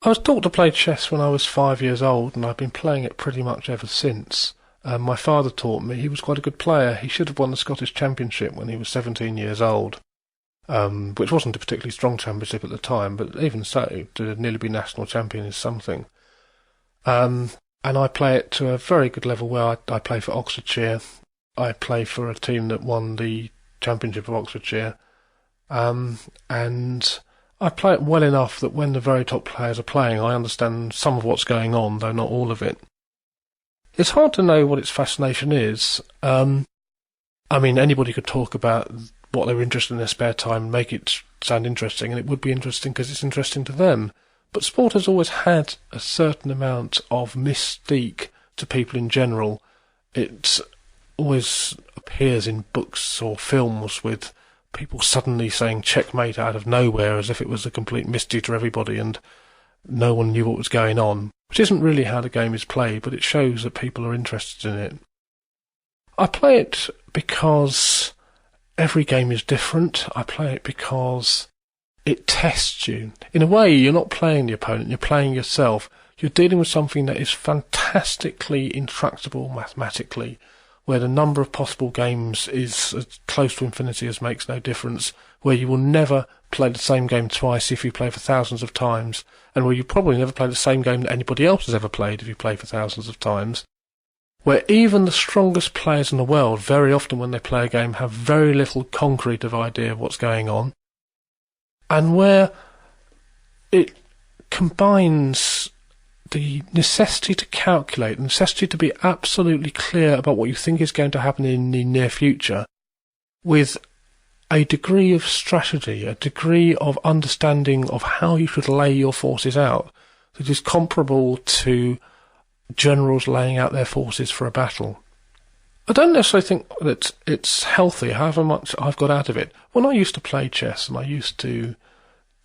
I was taught to play chess when I was 5 years old, and I've been playing it pretty much ever since. My father taught me. He was quite a good player. He should have won the Scottish Championship when he was 17 years old, which wasn't a particularly strong championship at the time, but even so, to nearly be national champion is something. And I play it to a very good level where I play for Oxfordshire. I play for a team that won the Championship of Oxfordshire. And I play it well enough that when the very top players are playing, I understand some of what's going on, though not all of it. It's hard to know what its fascination is. Anybody could talk about what they were interested in their spare time and make it sound interesting, and it would be interesting because it's interesting to them. But sport has always had a certain amount of mystique to people in general. It always appears in books or films with people suddenly saying checkmate out of nowhere as if it was a complete mystery to everybody and no one knew what was going on, which isn't really how the game is played, but it shows that people are interested in it. I play it because every game is different. I play it because it tests you. In a way, you're not playing the opponent, you're playing yourself. You're dealing with something that is fantastically intractable mathematically, where the number of possible games is as close to infinity as makes no difference, where you will never play the same game twice if you play for thousands of times, and where you probably never play the same game that anybody else has ever played if you play for thousands of times, where even the strongest players in the world, very often when they play a game, have very little concrete of idea of what's going on, and where it combines the necessity to calculate, the necessity to be absolutely clear about what you think is going to happen in the near future, with a degree of strategy, a degree of understanding of how you should lay your forces out that is comparable to generals laying out their forces for a battle. I don't necessarily think that it's healthy, however much I've got out of it. When I used to play chess, and I used to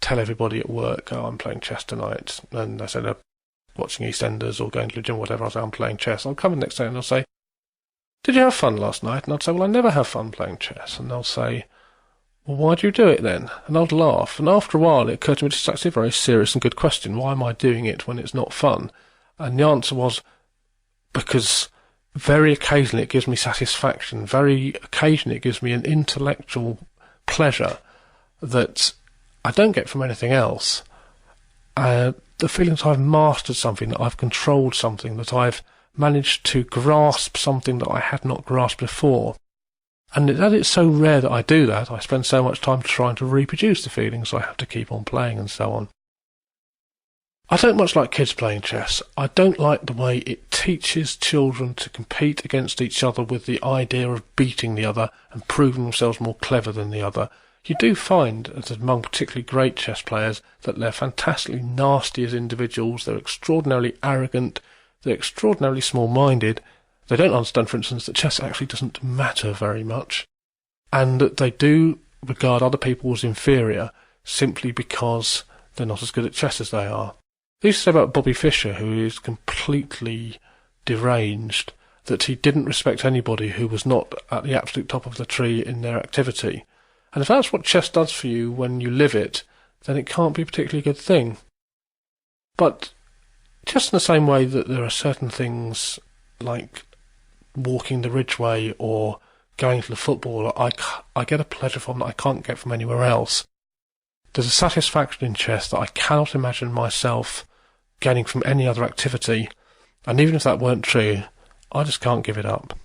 tell everybody at work, oh, I'm playing chess tonight, and I said, watching EastEnders or going to the gym or whatever, I'll say I'm playing chess. I'll come in the next day and they'll say, did you have fun last night? And I'd say, well, I never have fun playing chess. And they'll say, well, why do you do it then? And I'd laugh. And after a while it occurred to me, it's actually a very serious and good question. Why am I doing it when it's not fun? And the answer was, because very occasionally it gives me satisfaction. Very occasionally it gives me an intellectual pleasure that I don't get from anything else. The feeling that I've mastered something, that I've controlled something, that I've managed to grasp something that I had not grasped before. And that it's so rare that I do that, I spend so much time trying to reproduce the feelings, so I have to keep on playing and so on. I don't much like kids playing chess. I don't like the way it teaches children to compete against each other with the idea of beating the other and proving themselves more clever than the other. You do find, as among particularly great chess players, that they're fantastically nasty as individuals, they're extraordinarily arrogant, they're extraordinarily small-minded. They don't understand, for instance, that chess actually doesn't matter very much, and that they do regard other people as inferior simply because they're not as good at chess as they are. They used to say about Bobby Fischer, who is completely deranged, that he didn't respect anybody who was not at the absolute top of the tree in their activity. And if that's what chess does for you when you live it, then it can't be a particularly good thing. But just in the same way that there are certain things like walking the Ridgeway or going to the football I get a pleasure from that I can't get from anywhere else, there's a satisfaction in chess that I cannot imagine myself getting from any other activity, and even if that weren't true, I just can't give it up.